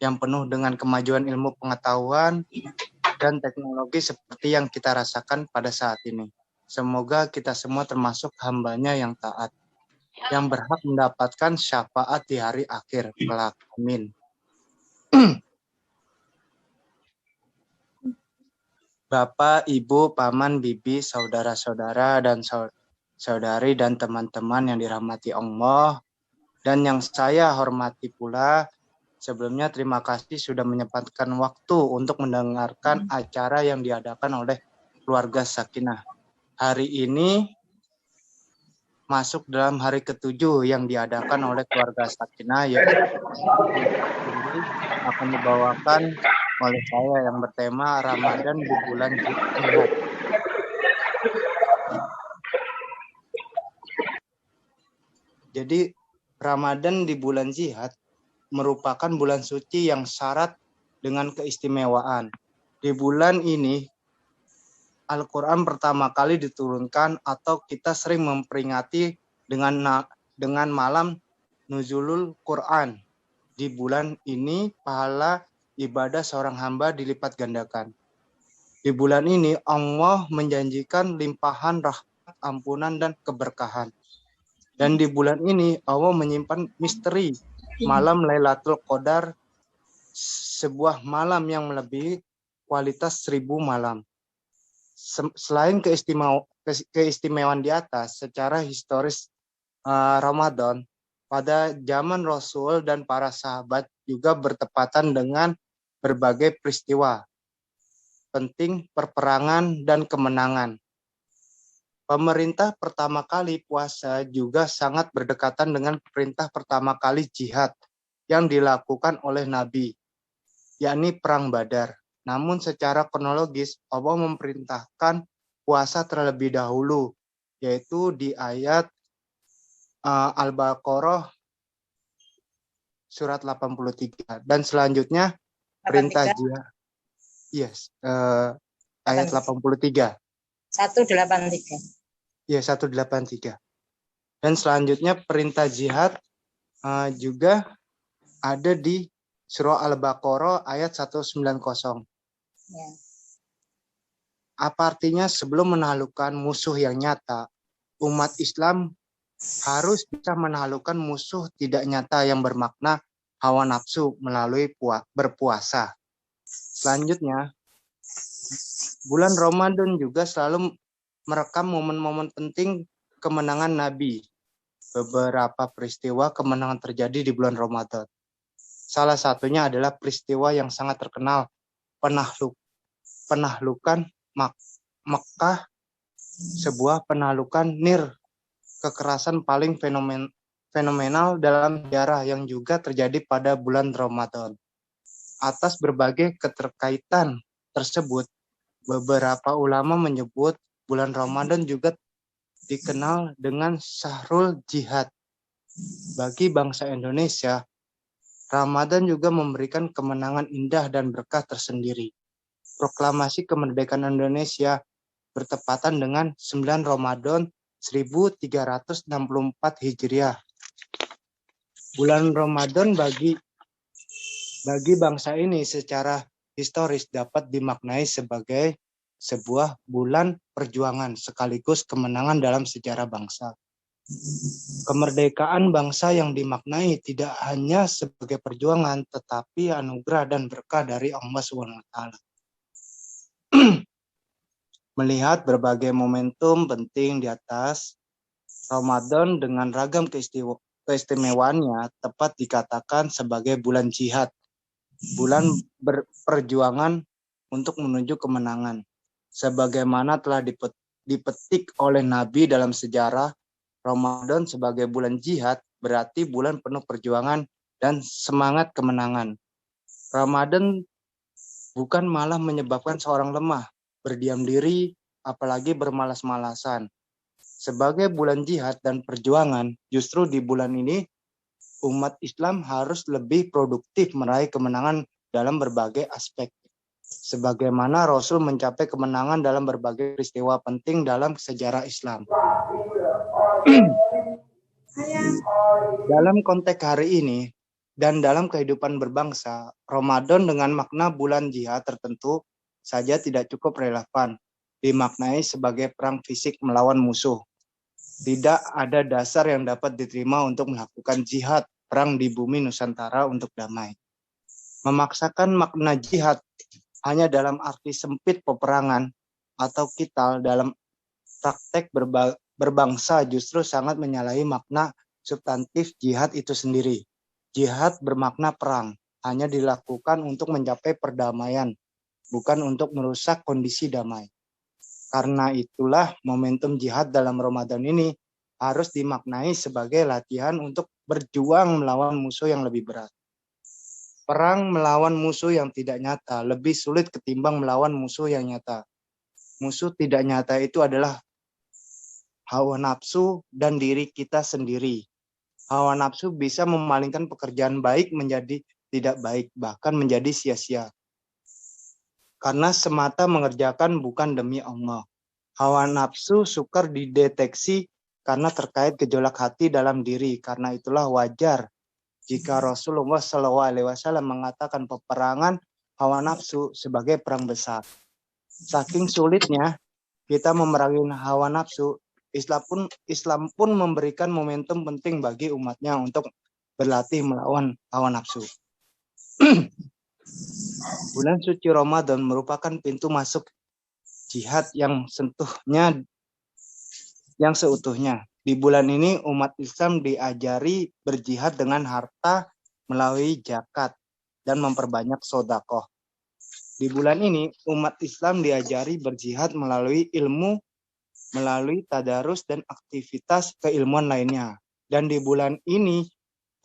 yang penuh dengan kemajuan ilmu pengetahuan dan teknologi seperti yang kita rasakan pada saat ini. Semoga kita semua termasuk hambanya yang taat, yang berhak mendapatkan syafaat di hari akhir kelak. Amin. Bapak, Ibu, Paman, Bibi, saudara-saudara, dan saudari, dan teman-teman yang dirahmati Allah, dan yang saya hormati pula, sebelumnya terima kasih sudah menyempatkan waktu untuk mendengarkan acara yang diadakan oleh keluarga Sakinah. Hari ini masuk dalam hari ke-7 yang diadakan oleh keluarga Sakinah, yaitu akan dibawakan oleh saya yang bertema Ramadan di bulan Jihad. Jadi Ramadan di bulan Jihad merupakan bulan suci yang syarat dengan keistimewaan. Di bulan ini Al-Quran pertama kali diturunkan atau kita sering memperingati dengan malam Nuzulul Quran. Di bulan ini pahala ibadah seorang hamba dilipat gandakan. Di bulan ini Allah menjanjikan limpahan rahmat, ampunan, dan keberkahan. Dan di bulan ini Allah menyimpan misteri malam Lailatul Qadar, sebuah malam yang melebihi kualitas 1000 malam. Selain keistimewaan di atas, secara historis Ramadan pada zaman Rasul dan para sahabat juga bertepatan dengan berbagai peristiwa penting, perperangan, dan kemenangan. Pemerintah pertama kali puasa juga sangat berdekatan dengan perintah pertama kali jihad yang dilakukan oleh Nabi, yakni Perang Badar. Namun secara kronologis, Allah memerintahkan puasa terlebih dahulu, yaitu di ayat Al-Baqarah surat 83. Dan selanjutnya perintah jihad. Yes, ayat 83. 183. Ya, 183. Dan selanjutnya perintah jihad juga ada di surah Al-Baqarah ayat 190. Ya. Apa artinya sebelum menaklukkan musuh yang nyata, umat Islam harus bisa menaklukkan musuh tidak nyata yang bermakna hawa nafsu melalui berpuasa. Selanjutnya, bulan Ramadan juga selalu merekam momen-momen penting kemenangan Nabi. Beberapa peristiwa kemenangan terjadi di bulan Ramadan. Salah satunya adalah peristiwa yang sangat terkenal, penahlukan Mekah, sebuah penahlukan kekerasan paling fenomenal dalam sejarah yang juga terjadi pada bulan Ramadan. Atas berbagai keterkaitan tersebut, beberapa ulama menyebut bulan Ramadan juga dikenal dengan Syahrul Jihad. Bagi bangsa Indonesia, Ramadan juga memberikan kemenangan indah dan berkah tersendiri. Proklamasi kemerdekaan Indonesia bertepatan dengan 9 Ramadan 1364 Hijriah. Bulan Ramadan bagi bangsa ini secara historis dapat dimaknai sebagai sebuah bulan perjuangan sekaligus kemenangan dalam sejarah bangsa. Kemerdekaan bangsa yang dimaknai tidak hanya sebagai perjuangan, tetapi anugerah dan berkah dari Allah SWT. Melihat berbagai momentum penting di atas, Ramadan dengan ragam keistimewaannya tepat dikatakan sebagai bulan jihad, bulan berperjuangan untuk menuju kemenangan. Sebagaimana telah dipetik oleh Nabi dalam sejarah, Ramadan sebagai bulan jihad berarti bulan penuh perjuangan dan semangat kemenangan. Ramadan bukan malah menyebabkan seorang lemah, berdiam diri, apalagi bermalas-malasan. Sebagai bulan jihad dan perjuangan, justru di bulan ini umat Islam harus lebih produktif meraih kemenangan dalam berbagai aspek. Sebagaimana Rasul mencapai kemenangan dalam berbagai peristiwa penting dalam sejarah Islam. Dalam konteks hari ini, Dan dalam kehidupan berbangsa, Ramadan dengan makna bulan jihad tertentu saja tidak cukup relevan dimaknai sebagai perang fisik melawan musuh. Tidak ada dasar yang dapat diterima untuk melakukan jihad perang di bumi Nusantara untuk damai. Memaksakan makna jihad hanya dalam arti sempit peperangan atau qital dalam praktek berbangsa justru sangat menyalahi makna substantif jihad itu sendiri. Jihad bermakna perang, hanya dilakukan untuk mencapai perdamaian, bukan untuk merusak kondisi damai. Karena itulah momentum jihad dalam Ramadan ini harus dimaknai sebagai latihan untuk berjuang melawan musuh yang lebih berat. Perang melawan musuh yang tidak nyata lebih sulit ketimbang melawan musuh yang nyata. Musuh tidak nyata itu adalah hawa nafsu dan diri kita sendiri. Hawa nafsu bisa memalingkan pekerjaan baik menjadi tidak baik, bahkan menjadi sia-sia. Karena semata mengerjakan bukan demi Allah. Hawa nafsu sukar dideteksi karena terkait gejolak hati dalam diri. Karena itulah wajar jika Rasulullah SAW mengatakan peperangan hawa nafsu sebagai perang besar. Saking sulitnya kita memerangi hawa nafsu, Islam pun memberikan momentum penting bagi umatnya untuk berlatih melawan hawa nafsu. Bulan suci Ramadan merupakan pintu masuk jihad yang seutuhnya. Di bulan ini umat Islam diajari berjihad dengan harta melalui zakat dan memperbanyak sedekah. Di bulan ini umat Islam diajari berjihad melalui ilmu, melalui tadarus dan aktivitas keilmuan lainnya. Dan di bulan ini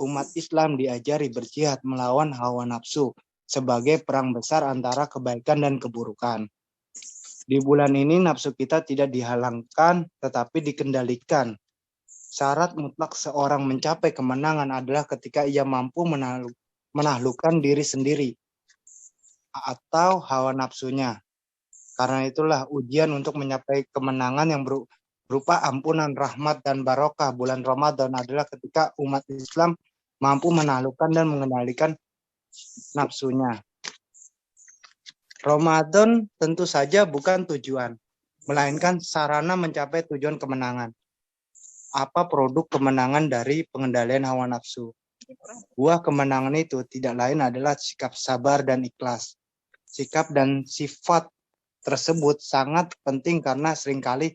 umat Islam diajari berjihad melawan hawa nafsu sebagai perang besar antara kebaikan dan keburukan. Di bulan ini nafsu kita tidak dihalangkan tetapi dikendalikan. Syarat mutlak seorang mencapai kemenangan adalah ketika ia mampu menaklukkan diri sendiri atau hawa nafsunya. Karena itulah ujian untuk mencapai kemenangan yang berupa ampunan, rahmat, dan barokah bulan Ramadan adalah ketika umat Islam mampu menaklukkan dan mengendalikan nafsunya. Ramadan tentu saja bukan tujuan, melainkan sarana mencapai tujuan kemenangan. Apa produk kemenangan dari pengendalian hawa nafsu? Buah kemenangan itu tidak lain adalah sikap sabar dan ikhlas. Sikap dan sifat tersebut sangat penting karena seringkali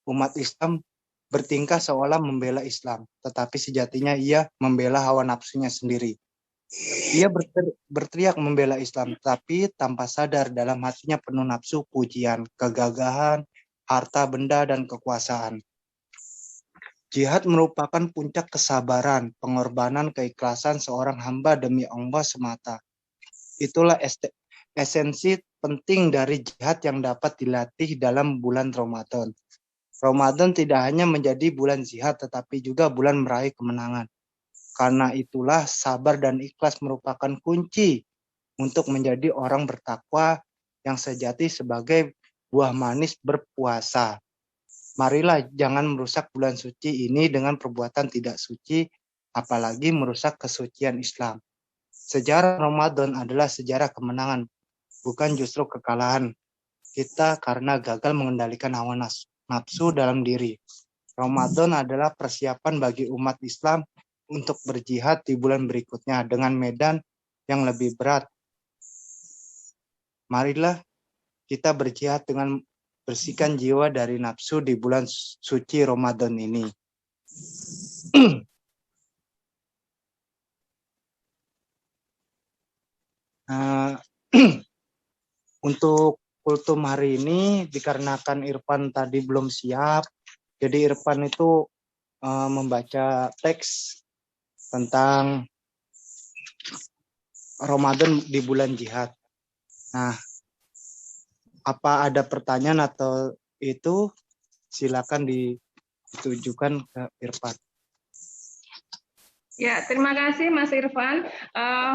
umat Islam bertingkah seolah membela Islam, tetapi sejatinya ia membela hawa nafsunya sendiri. Ia berteriak membela Islam, tapi tanpa sadar dalam hatinya penuh nafsu, pujian, kegagahan, harta benda, dan kekuasaan. Jihad merupakan puncak kesabaran, pengorbanan, keikhlasan seorang hamba demi Allah semata. Itulah esensi penting dari jihad yang dapat dilatih dalam bulan Ramadan. Ramadan tidak hanya menjadi bulan jihad, tetapi juga bulan meraih kemenangan. Karena itulah sabar dan ikhlas merupakan kunci untuk menjadi orang bertakwa yang sejati sebagai buah manis berpuasa. Marilah jangan merusak bulan suci ini dengan perbuatan tidak suci, apalagi merusak kesucian Islam. Sejarah Ramadan adalah sejarah kemenangan, bukan justru kekalahan kita karena gagal mengendalikan hawa nafsu dalam diri. Ramadan adalah persiapan bagi umat Islam untuk berjihad di bulan berikutnya dengan medan yang lebih berat. Marilah kita berjihad dengan bersihkan jiwa dari nafsu di bulan suci Ramadan ini. Untuk kultum hari ini dikarenakan Irfan tadi belum siap, jadi Irfan itu membaca teks tentang Ramadan di bulan jihad. Nah, apa ada pertanyaan atau itu silakan ditujukan ke Irfan. Ya, terima kasih Mas Irfan.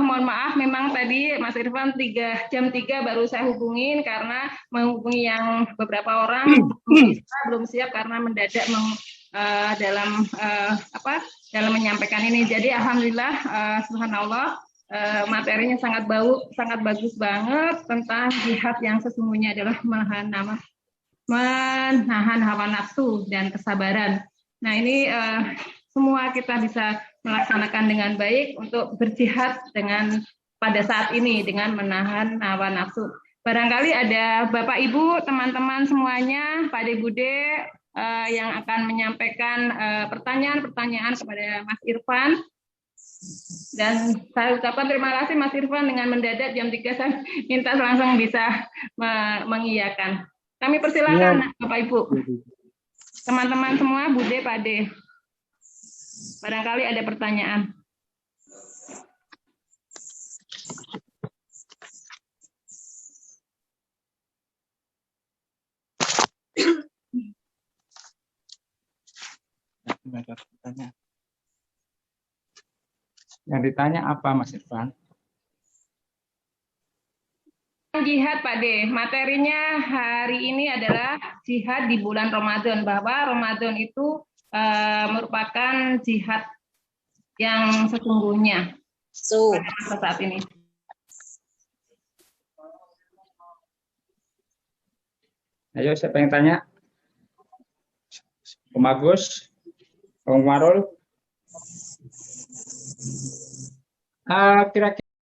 Mohon maaf, memang tadi Mas Irfan jam 3 baru saya hubungin karena menghubungi yang beberapa orang belum siap karena mendadak dalam dalam menyampaikan ini. Jadi alhamdulillah, subhanallah, materinya sangat bagus banget tentang jihad yang sesungguhnya adalah menahan hawa nafsu dan kesabaran. Nah, ini semua kita bisa melaksanakan dengan baik untuk berjihad pada saat ini dengan menahan hawa nafsu. Barangkali ada Bapak Ibu, teman-teman semuanya, Pak De Bude yang akan menyampaikan pertanyaan-pertanyaan kepada Mas Irfan. Dan saya ucapkan terima kasih Mas Irfan, dengan mendadak jam 3 saya minta langsung bisa mengiyakan. Kami persilakan Bapak Ibu. Teman-teman semua, Bude, Pak De. Barangkali ada pertanyaan. Yang ditanya apa, Mas Irfan? Jihad, Pak De. Materinya hari ini adalah jihad di bulan Ramadan, bahwa Ramadan itu merupakan jihad yang sesungguhnya pada masa saat ini. Ayo, siapa yang tanya? Om Agus, Om Marul. Kira-kira